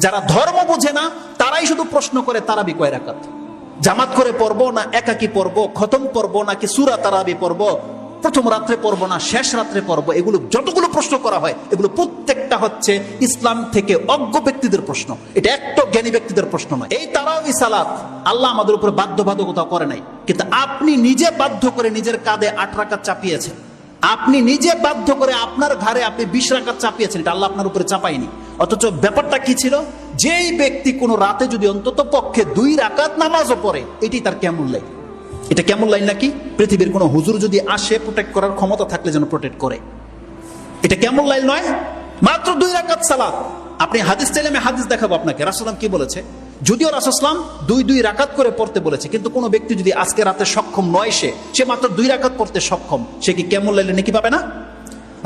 যারা ধর্ম বোঝে না তারাই শুধু প্রশ্ন করে তারাবি কয় রাকাত, জামাত করে পড়বো না একাকি পড়বো, খতম পড়বো নাকি সূরা তারাবি পড়বো, প্রথম রাত্রে পড়বো না শেষ রাত্রে পড়বো, এগুলো যতগুলো প্রশ্ন করা হয় এগুলো প্রত্যেকটা হচ্ছে ইসলাম থেকে অজ্ঞ ব্যক্তিদের প্রশ্ন। এটা একটা জ্ঞানী ব্যক্তিদের প্রশ্ন নয়। এই তারাবি সালাত আল্লাহ আমাদের উপরে বাধ্যবাধকতা করে নাই, কিন্তু আপনি নিজে বাধ্য করে নিজের কাঁধে 8 রাকাত চাপিয়েছেন। আপনি নিজে বাধ্য করে আপনার ঘরে আপনি 20 রাকাত চাপিয়েছেন, এটা আল্লাহ আপনার উপরে চাপায়নি। অথচ ব্যাপারটা কি ছিল, যেই ব্যক্তি কোনো রাতে যদি অন্তত পক্ষে 2 রাকাত নামাজও পড়ে, এটি তার কেমন লাগে। এটা কেমন লাইন নাকি পৃথিবীর কোন হুজুর যদি আসে প্রোটেক্ট করার ক্ষমতা থাকলে যেন প্রোটেক্ট করে। এটা কেমন লাইন নয়, মাত্র 2 রাকাত সালাত। আপনি হাদিস চাইলে আমি হাদিস দেখাবো আপনাকে, রাসূলুল্লাহ কি বলেছে। যদিও রাসূলুল্লাহ 2 রাকাত করে পড়তে বলেছে, কিন্তু কোন ব্যক্তি যদি আজকে রাতে সক্ষম নয়, সে মাত্র 2 রাকাত পড়তে সক্ষম, সে কি কেমন লাইলে নাকি পাবে না?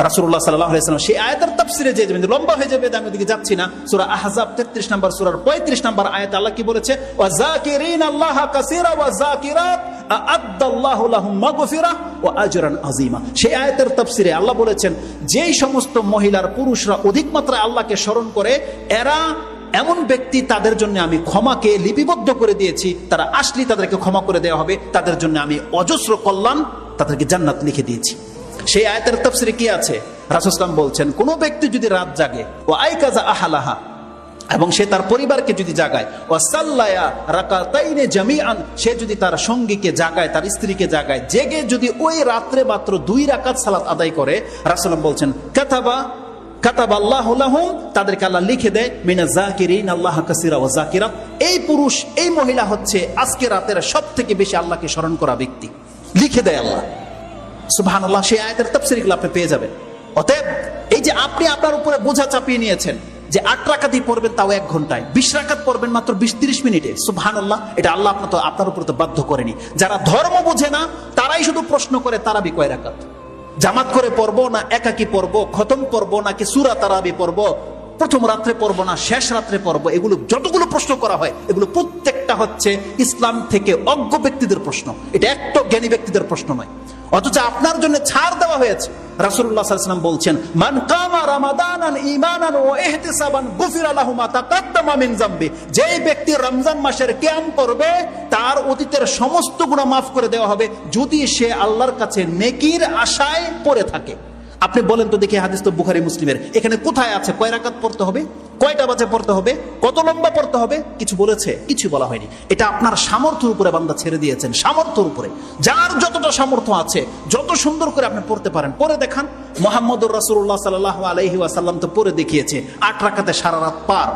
রাসূলুল্লাহ সাল্লাল্লাহু আলাইহি ওয়াসাল্লাম সেই আয়াতের তাফসিরে যে যাবেন, লম্বা হয়ে যাবে, আমি ওদিকে যাচ্ছি না। সূরা আহজাব 33 নম্বর সূরার 35 নম্বর আয়াতে আল্লাহ কি বলেছে, ওয়া যাকিরিনা আল্লাহা কাসীরা ওয়া যাকিরাত আ'আদ্দাল্লাহু লাহুম মাগফিরাহ ওয়া আজরান আযীমা। সেই আয়াতের তাফসিরে আল্লাহ বলেছেন, যেই সমস্ত মহিলার পুরুষরা অধিক মাত্রায় আল্লাহকে স্মরণ করে, এরা এমন ব্যক্তি, তাদের জন্য আমি ক্ষমাকে লিপিবদ্ধ করে দিয়েছি, তারা আসলে তাদেরকে ক্ষমা করে দেওয়া হবে, তাদের জন্য আমি অজস্র কল্যাণ, তাদেরকে জান্নাত লিখে দিয়েছি। সেই আয়াতের তাফসিরে কি আছে, রাসূল সাল্লাল্লাহু বলছেন, কোন ব্যক্তি যদি রাত জাগে ও আইকাজা আহলাহা, এবং সে তার পরিবারকে যদি জাগায়, ও সাল্লায়া রাকাতাইনে জামিআন, সে যদি তার সঙ্গীকে জাগায়, তার স্ত্রীকে জাগায়, জেগে যদি ওই রাত্রে মাত্র 2 রাকাত সালাত আদায় করে, রাসূলুল্লাহ বলছেন, কাতাবাল্লাহু লাহুম, তাদেরকে আল্লাহ লিখে দেয় মিনাজ যাকিরিন আল্লাহ কাসীরা ওয়া যাকিরাত। এই পুরুষ, এই মহিলা হচ্ছে আজকে রাতের সবথেকে বেশি আল্লাহকে স্মরণ করা ব্যক্তি, লিখে দেয় আল্লাহ। সুবহানাল্লাহ। সেই আয়াতের তাফসীরগুলো আপনি পেয়ে যাবেন। অতএব এই যে আপনি আপনার উপরে বোঝা চাপিয়ে নিয়েছেন যে 8 রাকাতই পড়বেন, তাও 1 ঘন্টায়, 20 রাকাত পড়বেন মাত্র 20-30 মিনিটে, সুবহানাল্লাহ, এটা আল্লাহ আপনার উপরে তো বাধ্য করেনি। যারা ধর্ম বোঝে না তারাই শুধু প্রশ্ন করে তারাবি কয় রাকাত, জামাত করে পড়বো না একাকি পড়বো, খতম পড়বো নাকি সূরা তারাবি পড়বো, প্রথম রাত্রে পড়বো না শেষ রাত্রে পড়বো, এগুলো যতগুলো প্রশ্ন করা হয় এগুলো প্রত্যেকটা হচ্ছে ইসলাম থেকে অজ্ঞ ব্যক্তিদের প্রশ্ন। এটা একটা জ্ঞানী ব্যক্তিদের প্রশ্ন নয়। অথচ আপনার জন্য ছাড় দেওয়া হয়েছে। রাসূলুল্লাহ সাল্লাল্লাহু আলাইহি ওয়াসাল্লাম বলছেন, মান কামা রামাদানান ঈমানান ওয়া ইহতিসাবান গুফিরা লাহু মা তাকাদ্দামা মিন যামবি। যেই ব্যক্তি রমজান মাসের কিয়াম করবে, তার অতীতের সমস্ত গুনাহ মাফ করে দেওয়া হবে, যদি সে আল্লাহর কাছে নেকির আশায় পড়ে থাকে। আপনি বলেন তো দেখি, হাদিস তো বুখারী মুসলিমের, এখানে কোথায় আছে কয় রাকাত পড়তে হবে, কয়টা বাজে পড়তে হবে, কত লম্বা পড়তে হবে, কিছু বলেছে? কিছু বলা হয়নি। এটা আপনার সামর্থ্যের উপরে বান্দা ছেড়ে দিয়েছেন, সামর্থ্যের উপরে। যার যতটা সামর্থ্য আছে, যত সুন্দর করে আপনি পড়তে পারেন পড়ে দেখান। মুহাম্মদুর রাসূলুল্লাহ সাল্লাল্লাহু আলাইহি ওয়াসাল্লাম তো পড়ে দেখিয়েছে, 8 রাকাতে সারা রাত পার।